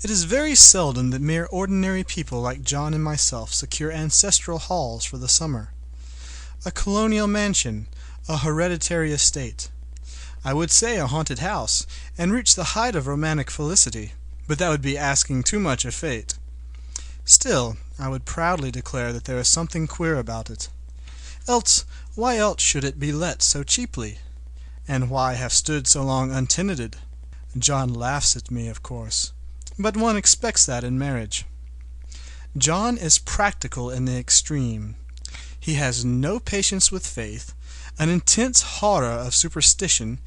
It is very seldom that mere ordinary people like John and myself secure ancestral halls for the summer. A colonial mansion, a hereditary estate. I would say a haunted house, and reach the height of romantic felicity, but that would be asking too much of fate. Still, I would proudly declare that there is something queer about it. Why else should it be let so cheaply? And why have stood so long untenanted? John laughs at me, of course, but one expects that in marriage. John is practical in the extreme. He has no patience with faith, an intense horror of superstition,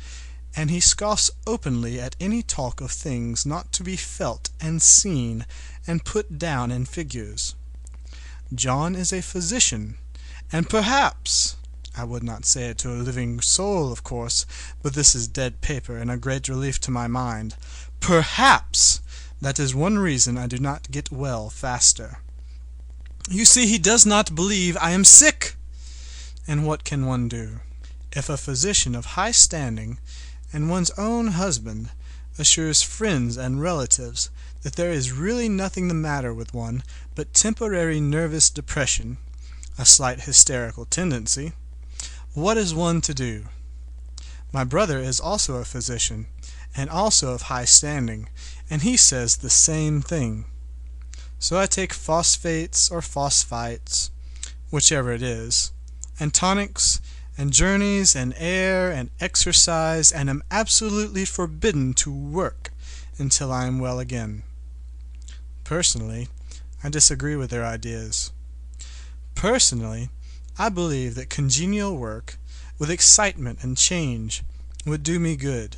and he scoffs openly at any talk of things not to be felt and seen and put down in figures. John is a physician, and perhaps, I would not say it to a living soul, of course, but this is dead paper and a great relief to my mind, perhaps that is one reason I do not get well faster. You see, he does not believe I am sick. And what can one do? If a physician of high standing, and one's own husband, assures friends and relatives that there is really nothing the matter with one but temporary nervous depression, a slight hysterical tendency, what is one to do? My brother is also a physician, and also of high standing, and he says the same thing. So I take phosphates or phosphites, whichever it is, and tonics, and journeys, and air, and exercise, and am absolutely forbidden to work until I am well again. Personally, I disagree with their ideas. Personally, I believe that congenial work, with excitement and change, would do me good.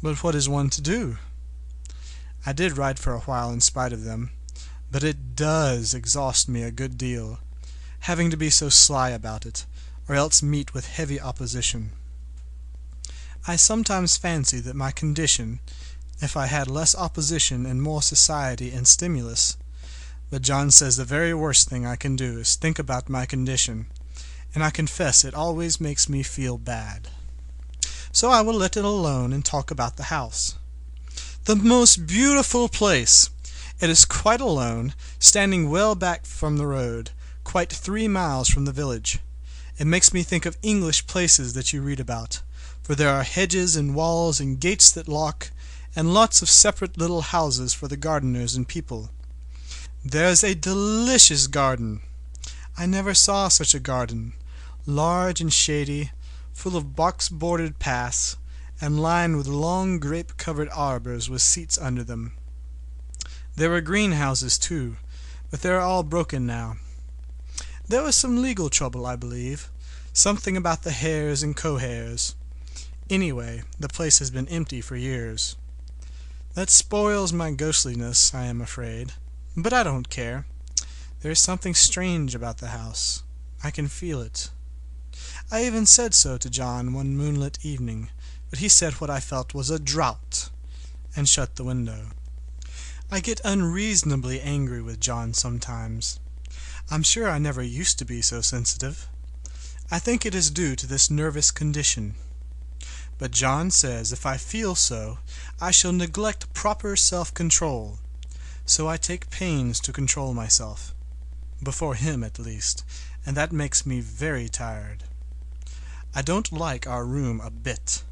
But what is one to do? I did write for a while in spite of them, but it does exhaust me a good deal, having to be so sly about it, or else meet with heavy opposition. I sometimes fancy that my condition, if I had less opposition and more society and stimulus, but John says the very worst thing I can do is think about my condition, and I confess it always makes me feel bad. So I will let it alone and talk about the house. The most beautiful place! It is quite alone, standing well back from the road, quite 3 miles from the village. It makes me think of English places that you read about, for there are hedges and walls and gates that lock, and lots of separate little houses for the gardeners and people. There's a delicious garden. I never saw such a garden, large and shady, full of box-bordered paths, and lined with long grape-covered arbors with seats under them. There were greenhouses, too, but they are all broken now. There was some legal trouble, I believe, something about the hares and cohares. Anyway, the place has been empty for years. That spoils my ghostliness, I am afraid, but I don't care. There is something strange about the house. I can feel it. I even said so to John one moonlit evening, but he said what I felt was a draught, and shut the window. I get unreasonably angry with John sometimes. I'm sure I never used to be so sensitive. I think it is due to this nervous condition. But John says if I feel so, I shall neglect proper self-control. So I take pains to control myself, before him at least, and that makes me very tired. I don't like our room a bit.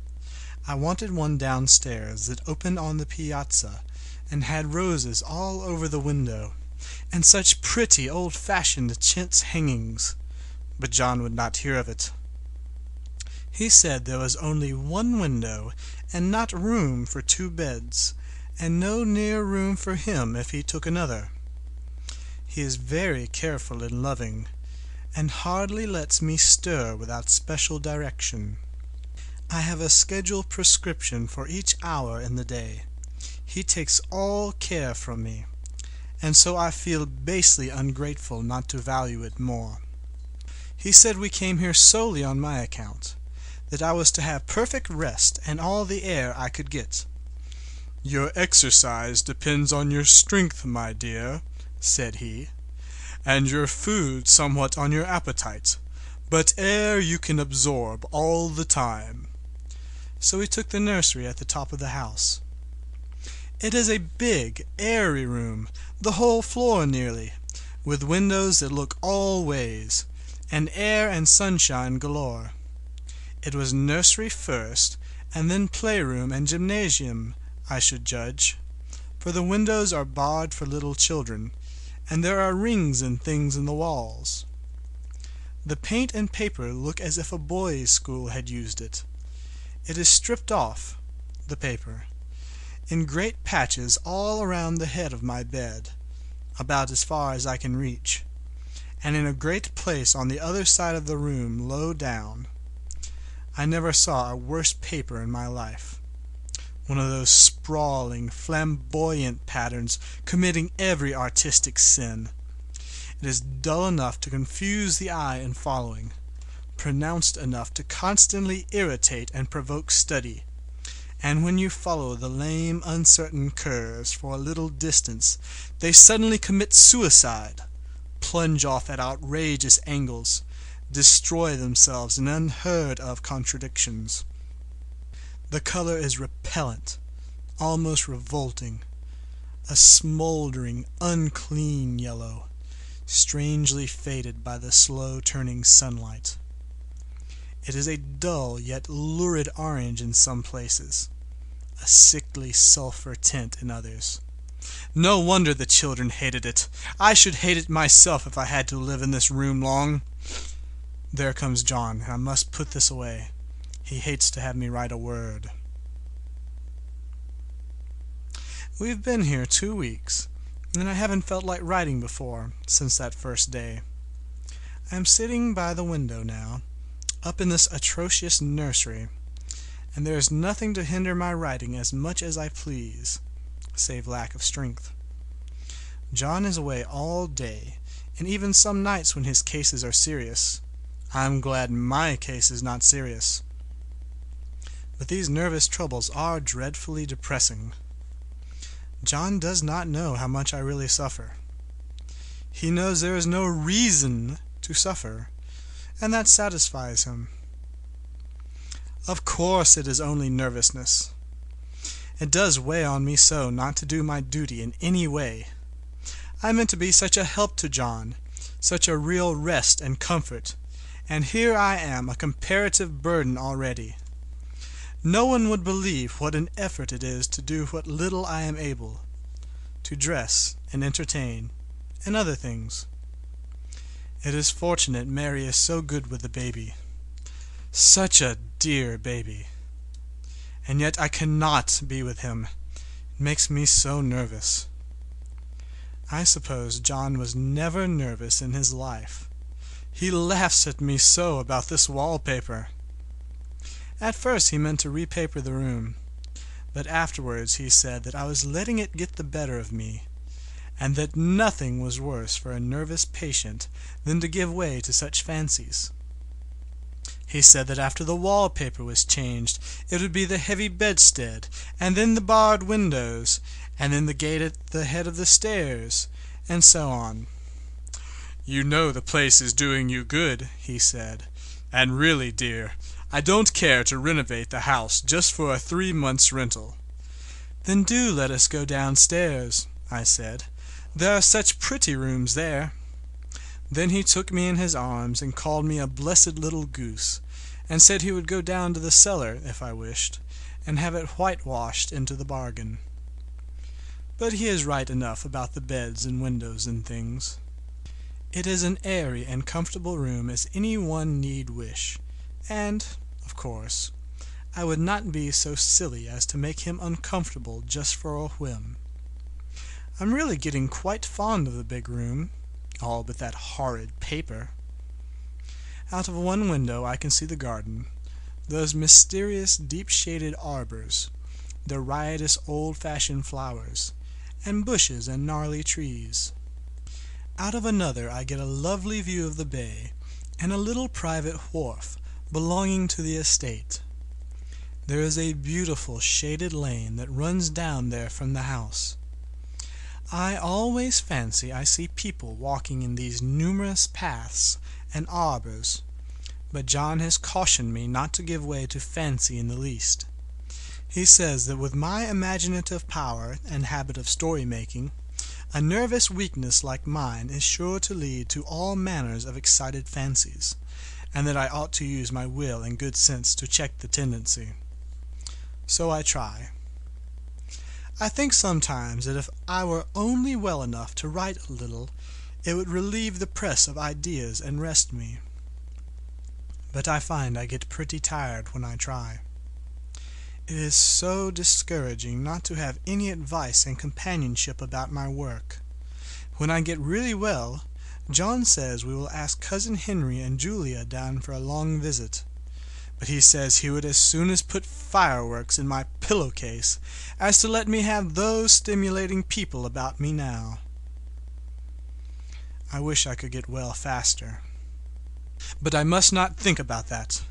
I wanted one downstairs that opened on the piazza, and had roses all over the window, and such pretty old-fashioned chintz hangings, but John would not hear of it. He said there was only one window, and not room for 2 beds, and no near room for him if he took another. He is very careful and loving, and hardly lets me stir without special direction. I have a scheduled prescription for each hour in the day. He takes all care from me, and so I feel basely ungrateful not to value it more. He said we came here solely on my account, that I was to have perfect rest and all the air I could get. "Your exercise depends on your strength, my dear," said he, "and your food somewhat on your appetite, but air you can absorb all the time." So we took the nursery at the top of the house. It is a big, airy room, the whole floor nearly, with windows that look all ways, and air and sunshine galore. It was nursery first, and then playroom and gymnasium, I should judge, for the windows are barred for little children, and there are rings and things in the walls. The paint and paper look as if a boys' school had used it. It is stripped off, the paper, in great patches all around the head of my bed, about as far as I can reach, and in a great place on the other side of the room low down. I never saw a worse paper in my life. One of those sprawling, flamboyant patterns committing every artistic sin. It is dull enough to confuse the eye in following, pronounced enough to constantly irritate and provoke study, and when you follow the lame, uncertain curves for a little distance, they suddenly commit suicide, plunge off at outrageous angles, destroy themselves in unheard-of contradictions. The color is repellent, almost revolting, a smoldering, unclean yellow, strangely faded by the slow-turning sunlight. It is a dull yet lurid orange in some places, a sickly sulphur tint in others. No wonder the children hated it. I should hate it myself if I had to live in this room long. There comes John, and I must put this away. He hates to have me write a word. We've been here 2 weeks, and I haven't felt like writing before since that first day. I am sitting by the window now, up in this atrocious nursery, and there is nothing to hinder my writing as much as I please, save lack of strength. John is away all day, and even some nights when his cases are serious. I'm glad my case is not serious. But these nervous troubles are dreadfully depressing. John does not know how much I really suffer. He knows there is no reason to suffer, and that satisfies him. Of course it is only nervousness. It does weigh on me so not to do my duty in any way. I meant to be such a help to John, such a real rest and comfort, and here I am a comparative burden already. No one would believe what an effort it is to do what little I am able, to dress and entertain, and other things. It is fortunate Mary is so good with the baby. Such a dear baby. And yet I cannot be with him. It makes me so nervous. I suppose John was never nervous in his life. He laughs at me so about this wallpaper. At first he meant to repaper the room, but afterwards he said that I was letting it get the better of me, and that nothing was worse for a nervous patient than to give way to such fancies. He said that after the wallpaper was changed it would be the heavy bedstead, and then the barred windows, and then the gate at the head of the stairs, and so on. "You know the place is doing you good," he said, "and really, dear, I don't care to renovate the house just for a 3 months' rental." "Then do let us go downstairs," I said. "There are such pretty rooms there." Then he took me in his arms and called me a blessed little goose, and said he would go down to the cellar, if I wished, and have it whitewashed into the bargain. But he is right enough about the beds and windows and things. It is an airy and comfortable room as any one need wish, and, of course, I would not be so silly as to make him uncomfortable just for a whim. I'm really getting quite fond of the big room, all but that horrid paper. Out of one window I can see the garden, those mysterious deep-shaded arbors, the riotous old-fashioned flowers, and bushes and gnarly trees. Out of another I get a lovely view of the bay, and a little private wharf belonging to the estate. There is a beautiful shaded lane that runs down there from the house. I always fancy I see people walking in these numerous paths and arbors, but John has cautioned me not to give way to fancy in the least. He says that with my imaginative power and habit of story-making, a nervous weakness like mine is sure to lead to all manners of excited fancies, and that I ought to use my will and good sense to check the tendency. So I try. I think sometimes that if I were only well enough to write a little, it would relieve the press of ideas and rest me. But I find I get pretty tired when I try. It is so discouraging not to have any advice and companionship about my work. When I get really well, John says we will ask Cousin Henry and Julia down for a long visit. But he says he would as soon as put fireworks in my pillowcase as to let me have those stimulating people about me now. I wish I could get well faster. But I must not think about that.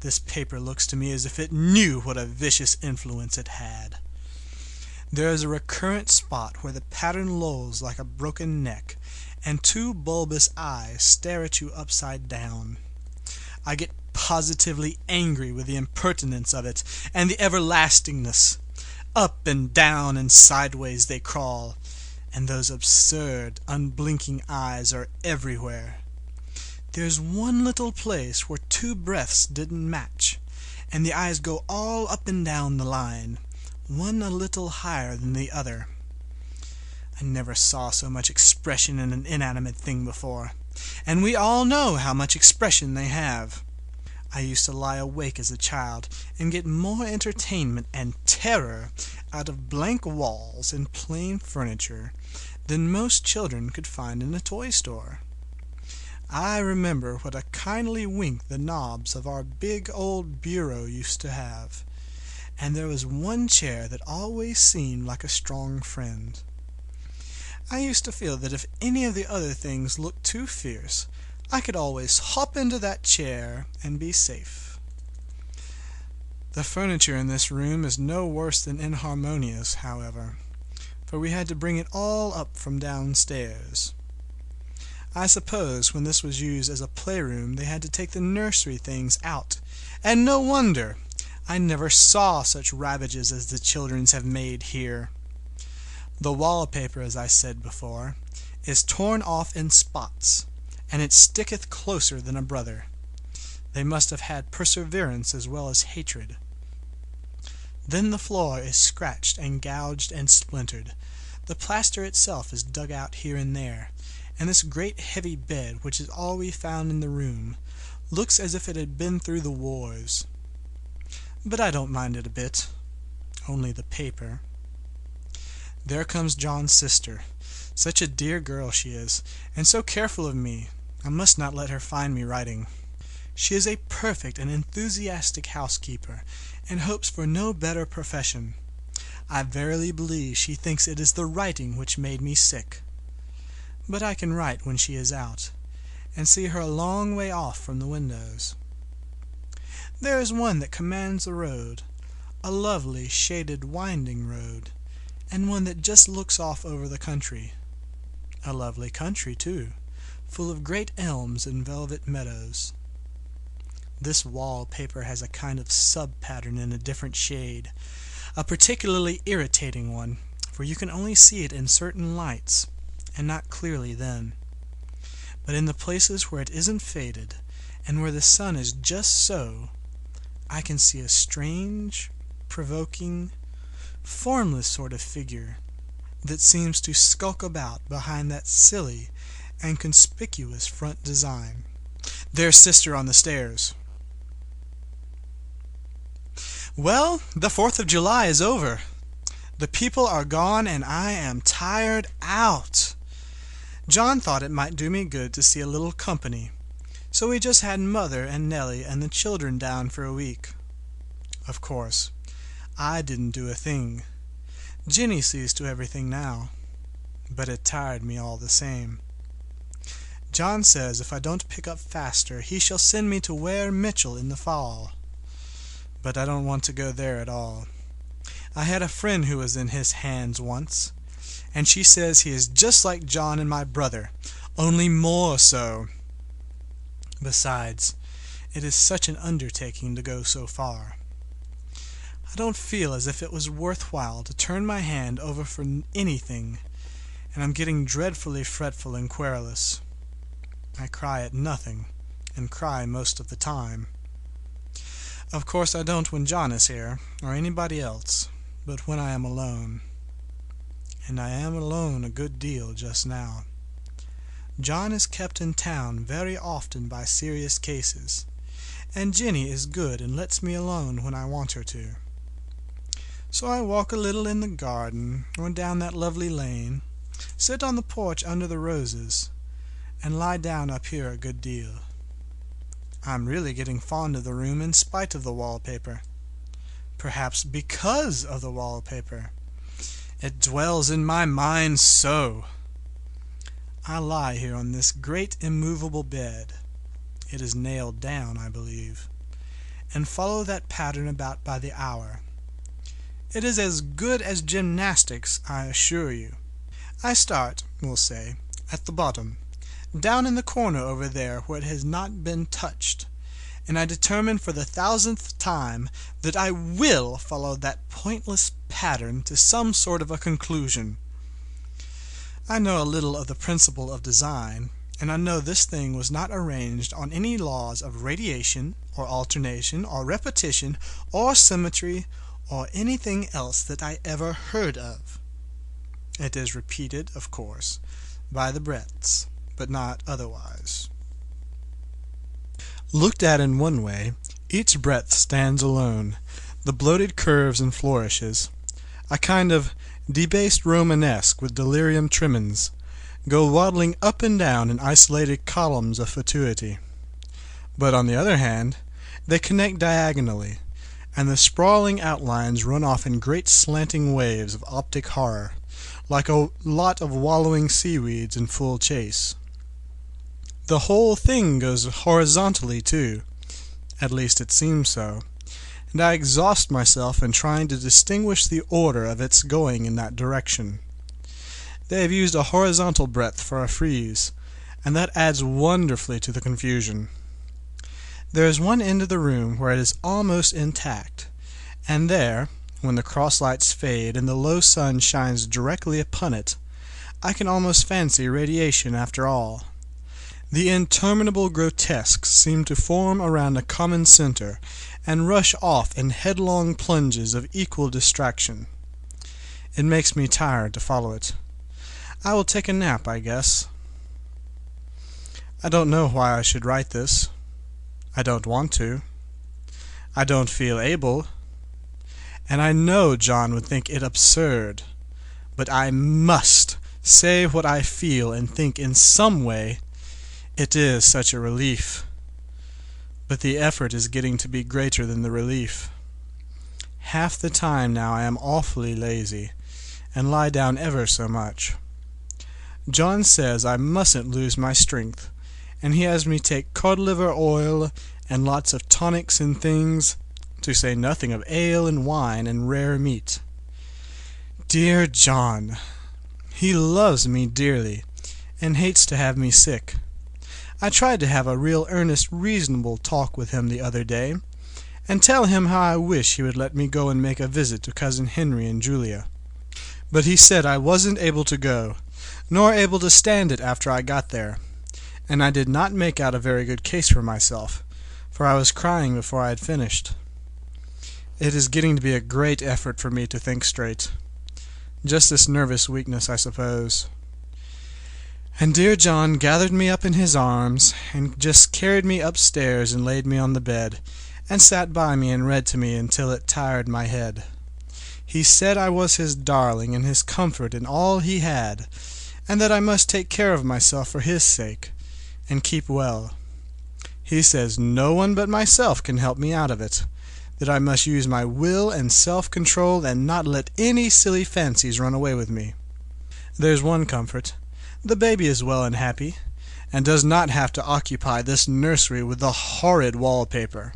This paper looks to me as if it knew what a vicious influence it had. There is a recurrent spot where the pattern lolls like a broken neck, and two bulbous eyes stare at you upside down. I get positively angry with the impertinence of it, and the everlastingness. Up and down and sideways they crawl, and those absurd, unblinking eyes are everywhere. There's one little place where two breaths didn't match, and the eyes go all up and down the line, one a little higher than the other. I never saw so much expression in an inanimate thing before, and we all know how much expression they have. I used to lie awake as a child and get more entertainment and terror out of blank walls and plain furniture than most children could find in a toy store. I remember what a kindly wink the knobs of our big old bureau used to have, and there was one chair that always seemed like a strong friend. I used to feel that if any of the other things looked too fierce, I could always hop into that chair and be safe. The furniture in this room is no worse than inharmonious, however, for we had to bring it all up from downstairs. I suppose when this was used as a playroom they had to take the nursery things out, and no wonder! I never saw such ravages as the children's have made here. The wallpaper, as I said before, is torn off in spots, and it sticketh closer than a brother. They must have had perseverance as well as hatred. Then the floor is scratched and gouged and splintered. The plaster itself is dug out here and there, and this great heavy bed, which is all we found in the room, looks as if it had been through the wars. But I don't mind it a bit, only the paper. There comes John's sister. Such a dear girl she is, and so careful of me. I must not let her find me writing. She is a perfect and enthusiastic housekeeper, and hopes for no better profession. I verily believe she thinks it is the writing which made me sick. But I can write when she is out, and see her a long way off from the windows. There is one that commands the road, a lovely, shaded, winding road, and one that just looks off over the country. A lovely country, too, full of great elms and velvet meadows. This wall-paper has a kind of sub-pattern in a different shade, a particularly irritating one, for you can only see it in certain lights, and not clearly then. But in the places where it isn't faded, and where the sun is just so, I can see a strange, provoking, formless sort of figure that seems to skulk about behind that silly and conspicuous front design. There's Sister on the stairs. Well, the 4th of July is over. The people are gone and I am tired out. John thought it might do me good to see a little company, so we just had Mother and Nellie and the children down for a week. Of course, I didn't do a thing. Jenny sees to everything now, but it tired me all the same. John says if I don't pick up faster, he shall send me to Ware Mitchell in the fall. But I don't want to go there at all. I had a friend who was in his hands once, and she says he is just like John and my brother, only more so. Besides, it is such an undertaking to go so far. I don't feel as if it was worthwhile to turn my hand over for anything, and I'm getting dreadfully fretful and querulous. I cry at nothing, and cry most of the time. Of course I don't when John is here, or anybody else, but when I am alone. And I am alone a good deal just now. John is kept in town very often by serious cases, and Jenny is good and lets me alone when I want her to. So I walk a little in the garden, or down that lovely lane, sit on the porch under the roses, and lie down up here a good deal. I'm really getting fond of the room in spite of the wallpaper. Perhaps because of the wallpaper. It dwells in my mind so. I lie here on this great immovable bed, it is nailed down, I believe, and follow that pattern about by the hour. It is as good as gymnastics, I assure you. I start, we'll say, at the bottom, down in the corner over there where it has not been touched, and I determine for the 1000th time that I will follow that pointless pattern to some sort of a conclusion. I know a little of the principle of design, and I know this thing was not arranged on any laws of radiation, or alternation, or repetition, or symmetry, or anything else that I ever heard of. It is repeated, of course, by the breadths, but not otherwise. Looked at in one way, each breadth stands alone, the bloated curves and flourishes, a kind of debased Romanesque with delirium tremens, go waddling up and down in isolated columns of fatuity. But on the other hand, they connect diagonally, and the sprawling outlines run off in great slanting waves of optic horror, like a lot of wallowing seaweeds in full chase. The whole thing goes horizontally, too, at least it seems so, and I exhaust myself in trying to distinguish the order of its going in that direction. They have used a horizontal breadth for a frieze, and that adds wonderfully to the confusion. There is one end of the room where it is almost intact, and there, when the cross-lights fade and the low sun shines directly upon it, I can almost fancy radiation after all. The interminable grotesques seem to form around a common center, and rush off in headlong plunges of equal distraction. It makes me tired to follow it. I will take a nap, I guess. I don't know why I should write this. I don't want to. I don't feel able. And I know John would think it absurd. But I must say what I feel and think in some way. It is such a relief. But the effort is getting to be greater than the relief. Half the time now I am awfully lazy, and lie down ever so much. John says I mustn't lose my strength, and he has me take cod liver oil and lots of tonics and things, to say nothing of ale and wine and rare meat. Dear John! He loves me dearly, and hates to have me sick. I tried to have a real earnest, reasonable talk with him the other day, and tell him how I wish he would let me go and make a visit to Cousin Henry and Julia. But he said I wasn't able to go, nor able to stand it after I got there, and I did not make out a very good case for myself, for I was crying before I had finished. It is getting to be a great effort for me to think straight. Just this nervous weakness, I suppose. And dear John gathered me up in his arms, and just carried me upstairs and laid me on the bed, and sat by me and read to me until it tired my head. He said I was his darling and his comfort and all he had, and that I must take care of myself for his sake, and keep well. He says no one but myself can help me out of it, that I must use my will and self-control and not let any silly fancies run away with me. There's one comfort. The baby is well and happy, and does not have to occupy this nursery with the horrid wallpaper.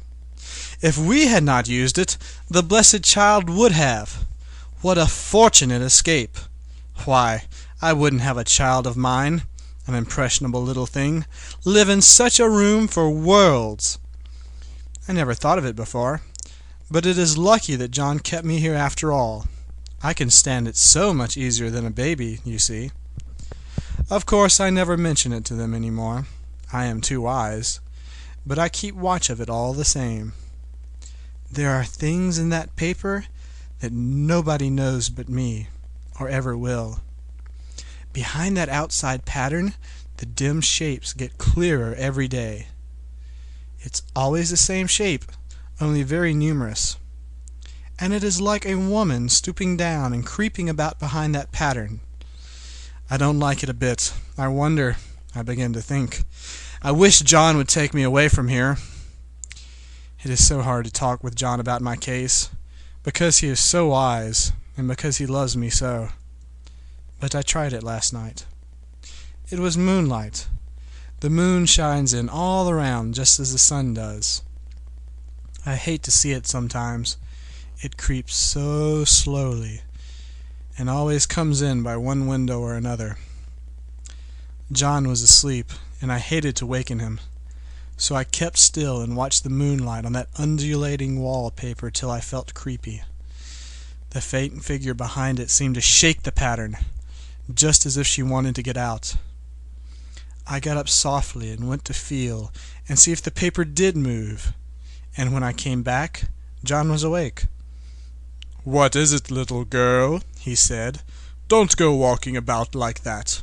If we had not used it, the blessed child would have. What a fortunate escape! Why, I wouldn't have a child of mine, an impressionable little thing, live in such a room for worlds. I never thought of it before, But it is lucky that John kept me here after all. I can stand it so much easier than a baby, you see. Of course, I never mention it to them any more. I am too wise. But I keep watch of it all the same. There are things in that paper that nobody knows but me, or ever will. Behind that outside pattern, the dim shapes get clearer every day. It's always the same shape, only very numerous. And it is like a woman stooping down and creeping about behind that pattern. I don't like it a bit. I wonder, I begin to think. I wish John would take me away from here. It is so hard to talk with John about my case, because he is so wise, and because he loves me so. But I tried it last night. It was moonlight. The moon shines in all around just as the sun does. I hate to see it sometimes. It creeps so slowly, and always comes in by one window or another. John was asleep, and I hated to waken him, so I kept still and watched the moonlight on that undulating wallpaper till I felt creepy. The faint figure behind it seemed to shake the pattern, just as if she wanted to get out. I got up softly and went to feel and see if the paper did move, and when I came back, John was awake. "What is it, little girl?" he said. "Don't go walking about like that.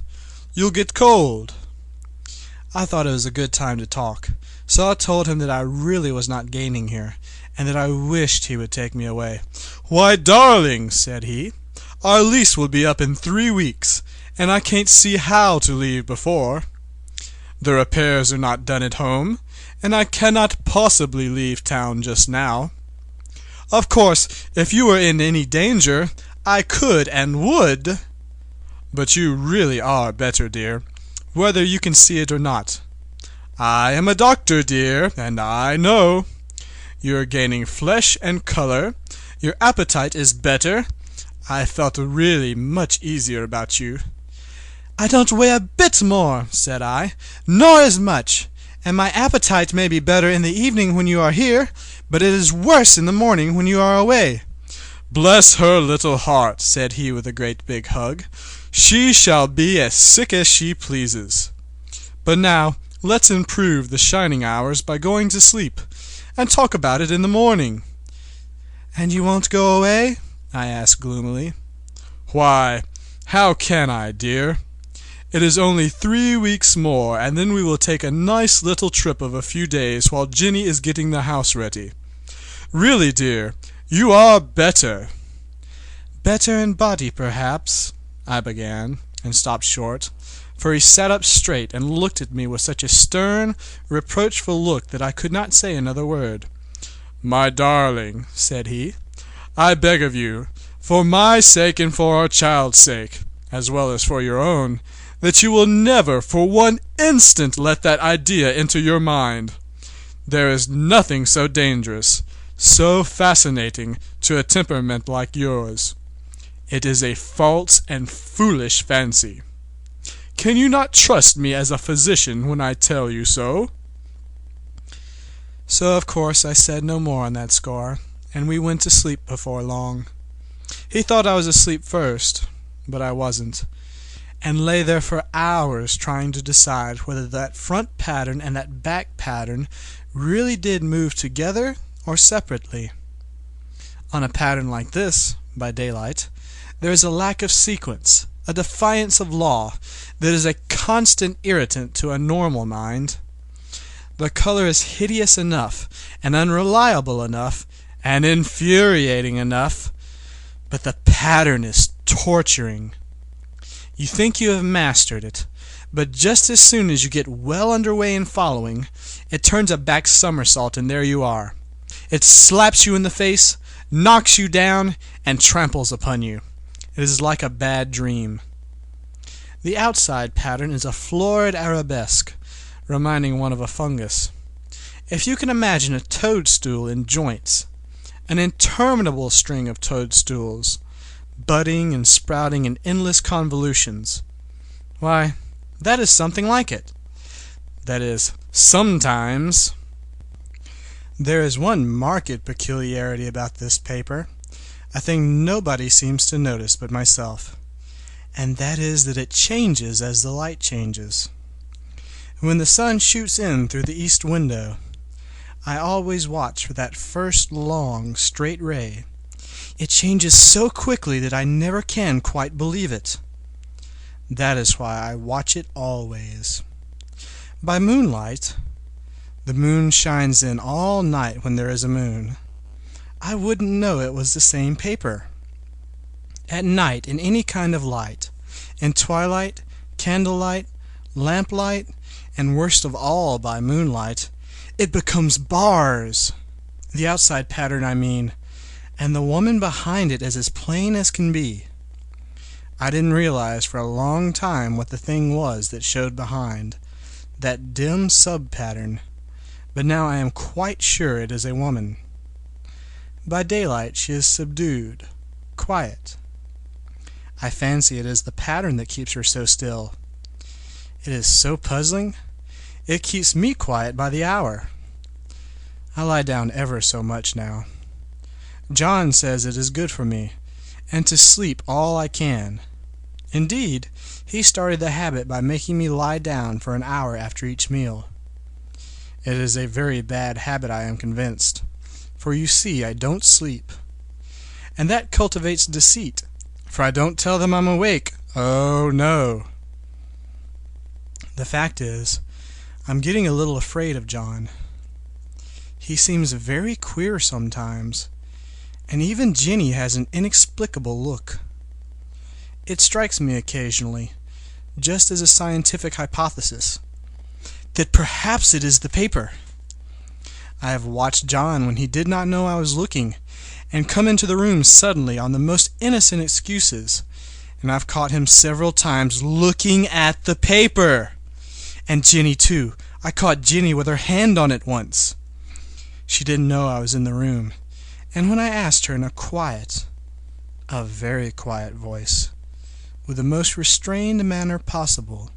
You'll get cold." I thought it was a good time to talk, so I told him that I really was not gaining here, and that I wished he would take me away. "Why, darling," said he, "our lease will be up in 3 weeks, and I can't see how to leave before. The repairs are not done at home, and I cannot possibly leave town just now. Of course, if you were in any danger, I could and would. But you really are better, dear, whether you can see it or not. I am a doctor, dear, and I know. You are gaining flesh and color. Your appetite is better. I felt really much easier about you." "I don't weigh a bit more," said I, "nor as much, and my appetite may be better in the evening when you are here, but it is worse in the morning when you are away." "Bless her little heart," said he with a great big hug. "She shall be as sick as she pleases. But now let's improve the shining hours by going to sleep, and talk about it in the morning." "And you won't go away?" I asked gloomily. "Why, how can I, dear? It is only 3 weeks more, and then we will take a nice little trip of a few days while Jenny is getting the house ready. Really, dear, you are better." "Better in body, perhaps," I began, and stopped short, for he sat up straight and looked at me with such a stern, reproachful look that I could not say another word. "My darling," said he, "I beg of you, for my sake and for our child's sake, as well as for your own, that you will never for one instant let that idea into your mind. There is nothing so dangerous, so fascinating to a temperament like yours. It is a false and foolish fancy. Can you not trust me as a physician when I tell you so?" So of course I said no more on that score, and we went to sleep before long. He thought I was asleep first, but I wasn't, and lay there for hours trying to decide whether that front pattern and that back pattern really did move together or separately. On a pattern like this, by daylight, there is a lack of sequence, a defiance of law, that is a constant irritant to a normal mind. The color is hideous enough, and unreliable enough, and infuriating enough, but the pattern is torturing. You think you have mastered it, but just as soon as you get well underway in following, it turns a back somersault and there you are. It slaps you in the face, knocks you down, and tramples upon you. It is like a bad dream. The outside pattern is a florid arabesque, reminding one of a fungus. If you can imagine a toadstool in joints, an interminable string of toadstools, budding and sprouting in endless convolutions, why, that is something like it. That is, sometimes. There is one marked peculiarity about this paper, a thing nobody seems to notice but myself, and that is that it changes as the light changes. When the sun shoots in through the east window, I always watch for that first long, straight ray. It changes so quickly that I never can quite believe it. That is why I watch it always. By moonlight, the moon shines in all night when there is a moon, I wouldn't know it was the same paper. At night, in any kind of light, in twilight, candlelight, lamplight, and worst of all by moonlight, it becomes bars. The outside pattern, I mean, and the woman behind it is as plain as can be. I didn't realize for a long time what the thing was that showed behind, that dim sub-pattern, but now I am quite sure it is a woman. By daylight she is subdued, quiet. I fancy it is the pattern that keeps her so still. It is so puzzling. It keeps me quiet by the hour. I lie down ever so much now. John says it is good for me, and to sleep all I can. Indeed, he started the habit by making me lie down for an hour after each meal. It is a very bad habit, I am convinced, for you see I don't sleep. And that cultivates deceit, for I don't tell them I'm awake. Oh, no. The fact is, I'm getting a little afraid of John. He seems very queer sometimes, and even Jenny has an inexplicable look. It strikes me occasionally, just as a scientific hypothesis, that perhaps it is the paper. I have watched John when he did not know I was looking, and come into the room suddenly on the most innocent excuses, and I've caught him several times looking at the paper. And Jenny, too. I caught Jenny with her hand on it once. She didn't know I was in the room, and when I asked her in a very quiet voice, with the most restrained manner possible,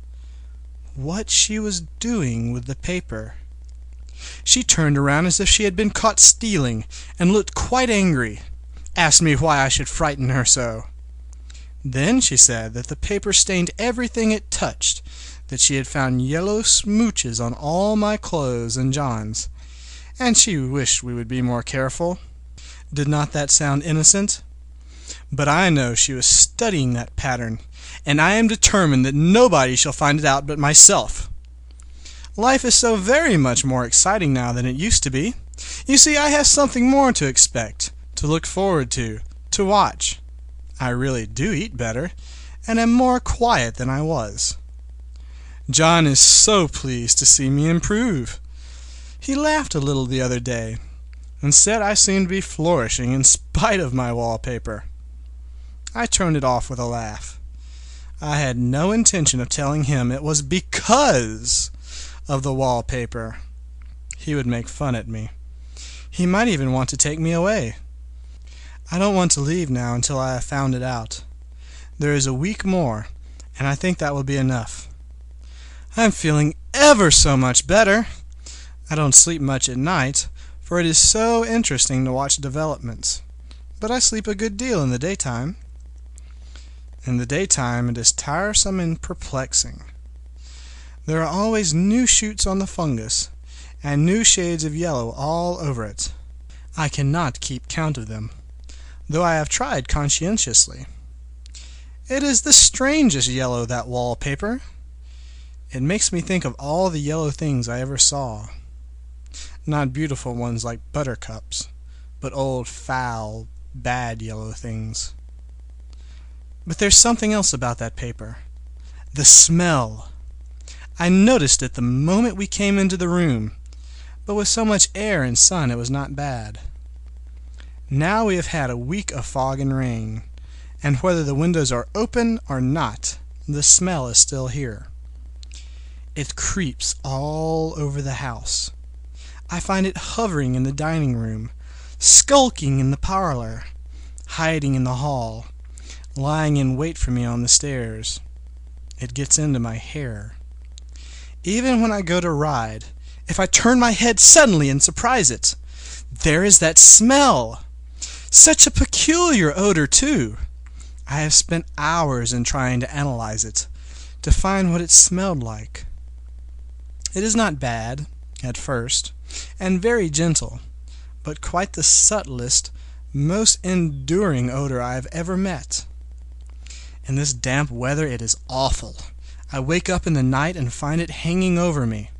what she was doing with the paper, she turned around as if she had been caught stealing, and looked quite angry, asked me why I should frighten her so. Then she said that the paper stained everything it touched, that she had found yellow smooches on all my clothes and John's, and she wished we would be more careful. Did not that sound innocent? But I know she was studying that pattern, and I am determined that nobody shall find it out but myself. Life is so very much more exciting now than it used to be. You see, I have something more to expect, to look forward to watch. I really do eat better, and am more quiet than I was. John is so pleased to see me improve. He laughed a little the other day, and said I seemed to be flourishing in spite of my wallpaper. I turned it off with a laugh. I had no intention of telling him it was because of the wallpaper. He would make fun at me. He might even want to take me away. I don't want to leave now until I have found it out. There is a week more, and I think that will be enough. I'm feeling ever so much better. I don't sleep much at night, for it is so interesting to watch developments. But I sleep a good deal in the daytime. In the daytime it is tiresome and perplexing. There are always new shoots on the fungus, and new shades of yellow all over it. I cannot keep count of them, though I have tried conscientiously. It is the strangest yellow, that wallpaper. It makes me think of all the yellow things I ever saw. Not beautiful ones like buttercups, but old, foul, bad yellow things. But there's something else about that paper. The smell. I noticed it the moment we came into the room, but with so much air and sun it was not bad. Now we have had a week of fog and rain, and whether the windows are open or not, the smell is still here. It creeps all over the house. I find it hovering in the dining room, skulking in the parlor, hiding in the hall, lying in wait for me on the stairs. It gets into my hair. Even when I go to ride, if I turn my head suddenly and surprise it, There is that smell! Such a peculiar odor, too! I have spent hours in trying to analyze it, to find what it smelled like. It is not bad, at first, and very gentle, but quite the subtlest, most enduring odor I have ever met. In this damp weather it is awful. I wake up in the night and find it hanging over me.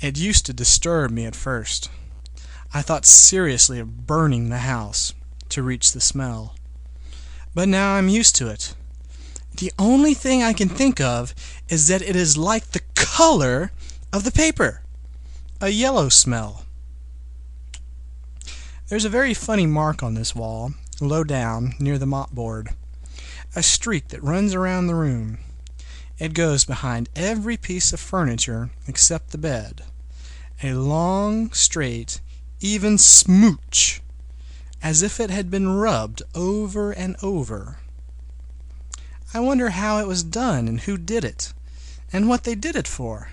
It used to disturb me at first. I thought seriously of burning the house to reach the smell. But now I'm used to it. The only thing I can think of is that it is like the color of the paper, a yellow smell. There's a very funny mark on this wall, low down near the mopboard, a streak that runs around the room. It goes behind every piece of furniture except the bed, a long, straight, even smooch, as if it had been rubbed over and over. I wonder how it was done and who did it, and what they did it for.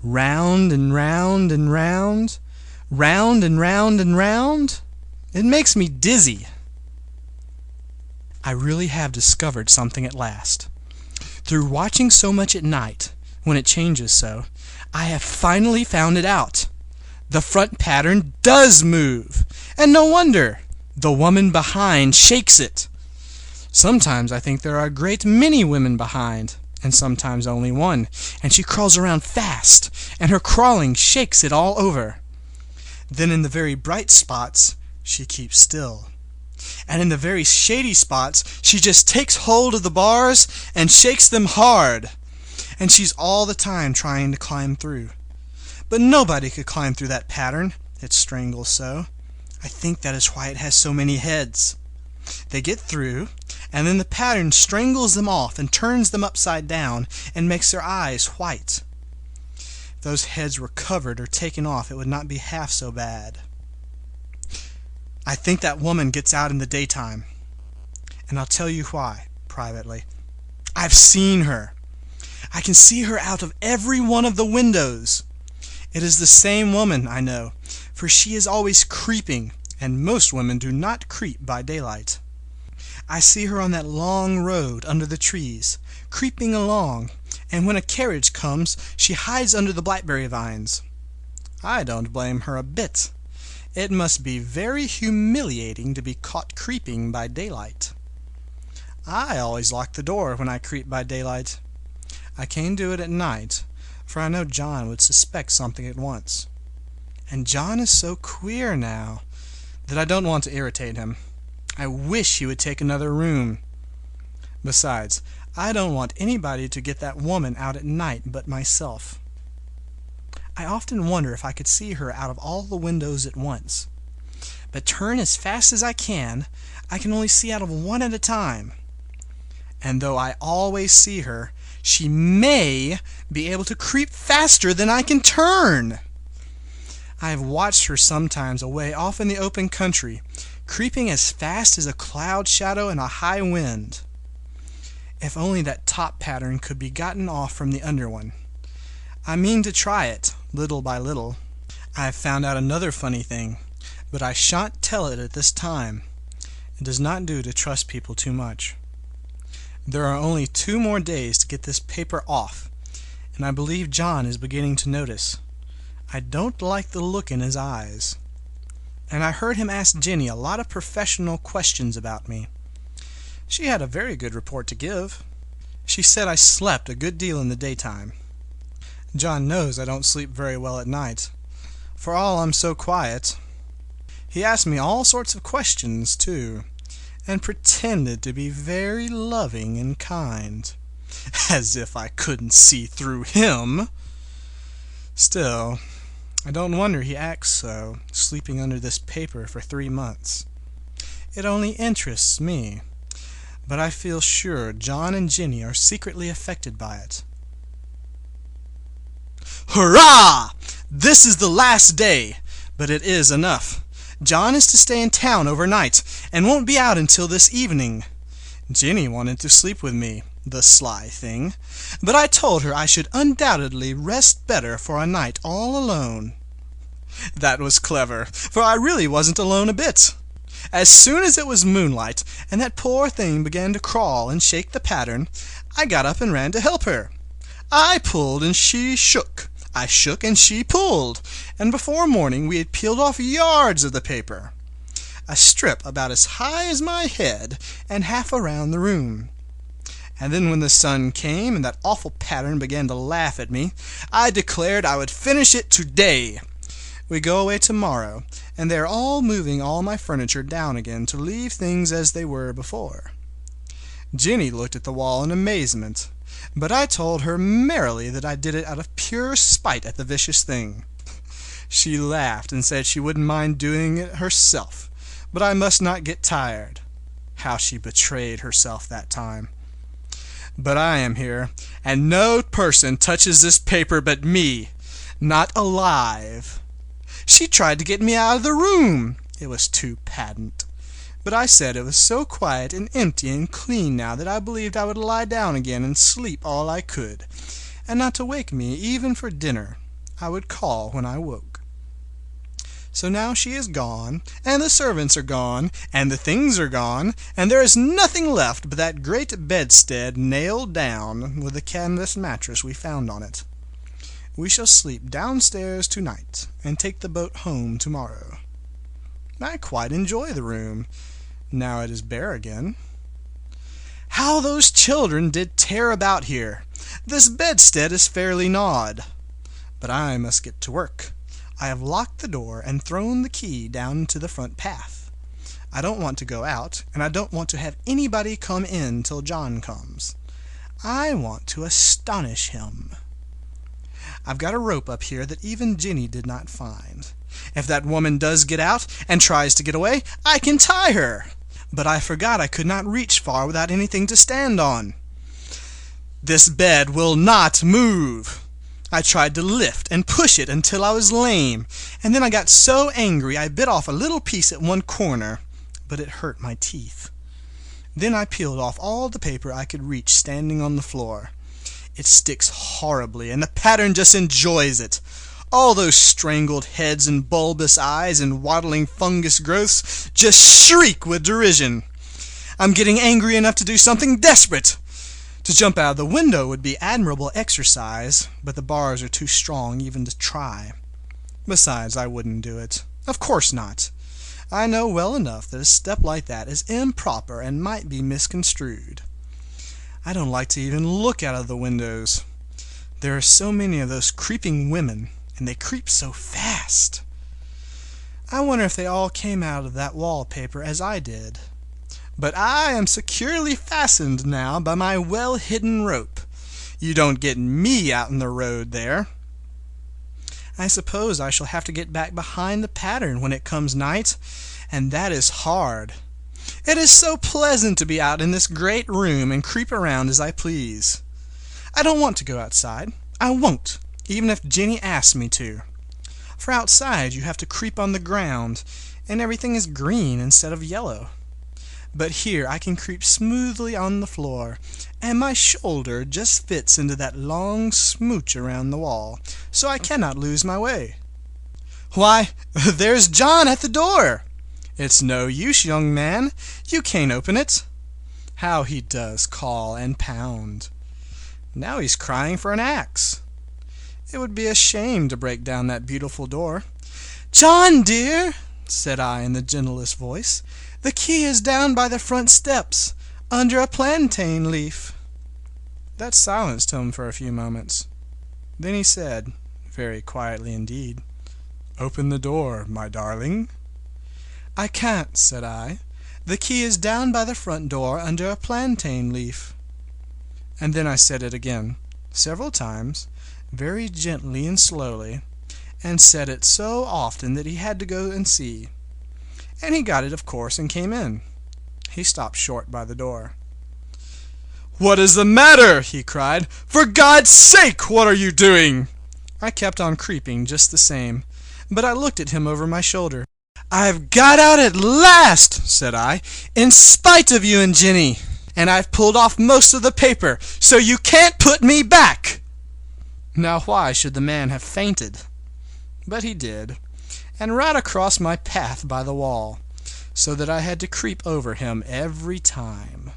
Round and round and round, round and round and round. It makes me dizzy. I really have discovered something at last. Through watching so much at night, when it changes so, I have finally found it out. The front pattern does move, and no wonder. The woman behind shakes it. Sometimes I think there are a great many women behind, and sometimes only one, and she crawls around fast, and her crawling shakes it all over. Then in the very bright spots, she keeps still. And in the very shady spots, she just takes hold of the bars and shakes them hard. And she's all the time trying to climb through. But nobody could climb through that pattern, it strangles so. I think that is why it has so many heads. They get through, and then the pattern strangles them off and turns them upside down and makes their eyes white. If those heads were covered or taken off, it would not be half so bad. I think that woman gets out in the daytime, and I'll tell you why, privately. I've seen her. I can see her out of every one of the windows. It is the same woman, I know, for she is always creeping, and most women do not creep by daylight. I see her on that long road under the trees, creeping along, and when a carriage comes, she hides under the blackberry vines. I don't blame her a bit. It must be very humiliating to be caught creeping by daylight. I always lock the door when I creep by daylight. I can't do it at night, for I know John would suspect something at once. And John is so queer now that I don't want to irritate him. I wish he would take another room. Besides, I don't want anybody to get that woman out at night but myself. I often wonder if I could see her out of all the windows at once. But turn as fast as I can only see out of one at a time. And though I always see her, she may be able to creep faster than I can turn. I have watched her sometimes away off in the open country, creeping as fast as a cloud shadow in a high wind. If only that top pattern could be gotten off from the under one. I mean to try it, little by little. I have found out another funny thing, but I shan't tell it at this time. It does not do to trust people too much. There are only 2 more days to get this paper off, and I believe John is beginning to notice. I don't like the look in his eyes. And I heard him ask Jenny a lot of professional questions about me. She had a very good report to give. She said I slept a good deal in the daytime. John knows I don't sleep very well at night, for all I'm so quiet. He asked me all sorts of questions, too, and pretended to be very loving and kind, as if I couldn't see through him. Still, I don't wonder he acts so, sleeping under this paper for 3 months. It only interests me, but I feel sure John and Jenny are secretly affected by it. Hurrah! This is the last day, but it is enough. John is to stay in town overnight, and won't be out until this evening. Jenny wanted to sleep with me, the sly thing, but I told her I should undoubtedly rest better for a night all alone. That was clever, for I really wasn't alone a bit. As soon as it was moonlight, and that poor thing began to crawl and shake the pattern, I got up and ran to help her. I pulled and she shook. I shook and she pulled, and before morning we had peeled off yards of the paper, a strip about as high as my head and half around the room. And then when the sun came and that awful pattern began to laugh at me, I declared I would finish it today. We go away tomorrow, and they are all moving all my furniture down again to leave things as they were before. Jenny looked at the wall in amazement, but I told her merrily that I did it out of pure spite at the vicious thing. She laughed and said she wouldn't mind doing it herself, but I must not get tired. How she betrayed herself that time! But I am here, and no person touches this paper but me, not alive. She tried to get me out of the room. It was too patent. But I said it was so quiet and empty and clean now that I believed I would lie down again and sleep all I could, and not to wake me even for dinner. I would call when I woke. So now she is gone, and the servants are gone, and the things are gone, and there is nothing left but that great bedstead nailed down with the canvas mattress we found on it. We shall sleep downstairs tonight, and take the boat home tomorrow. I quite enjoy the room, now it is bare again. How those children did tear about here! This bedstead is fairly gnawed. But I must get to work. I have locked the door and thrown the key down into the front path. I don't want to go out, and I don't want to have anybody come in till John comes. I want to astonish him. I've got a rope up here that even Jenny did not find. If that woman does get out and tries to get away, I can tie her. But I forgot I could not reach far without anything to stand on. This bed will not move. I tried to lift and push it until I was lame, and then I got so angry I bit off a little piece at one corner, but it hurt my teeth. Then I peeled off all the paper I could reach standing on the floor. It sticks horribly, and the pattern just enjoys it. All those strangled heads and bulbous eyes and waddling fungus growths just shriek with derision. I'm getting angry enough to do something desperate. To jump out of the window would be admirable exercise, but the bars are too strong even to try. Besides, I wouldn't do it. Of course not. I know well enough that a step like that is improper and might be misconstrued. I don't like to even look out of the windows. There are so many of those creeping women, and they creep so fast. I wonder if they all came out of that wallpaper as I did. But I am securely fastened now by my well-hidden rope. You don't get me out in the road there. I suppose I shall have to get back behind the pattern when it comes night, and that is hard. It is so pleasant to be out in this great room and creep around as I please. I don't want to go outside. I won't, even if Jenny asks me to. For outside you have to creep on the ground, and everything is green instead of yellow. But here I can creep smoothly on the floor, and my shoulder just fits into that long smooch around the wall, so I cannot lose my way. Why, there's John at the door! It's no use, young man, you can't open it. How he does call and pound! Now he's crying for an axe. It would be a shame to break down that beautiful door. "John, dear," said I in the gentlest voice, "the key is down by the front steps, under a plantain leaf." That silenced him for a few moments. Then he said, very quietly indeed, "Open the door, my darling." "I can't," said I. "The key is down by the front door under a plantain leaf." And then I said it again, several times, very gently and slowly, and said it so often that he had to go and see. And he got it, of course, and came in. He stopped short by the door. "What is the matter?" he cried. "For God's sake, what are you doing?" I kept on creeping just the same, but I looked at him over my shoulder. "I've got out at last," said I, "in spite of you and Jenny, and I've pulled off most of the paper, so you can't put me back." Now why should the man have fainted? But he did, and right across my path by the wall, so that I had to creep over him every time.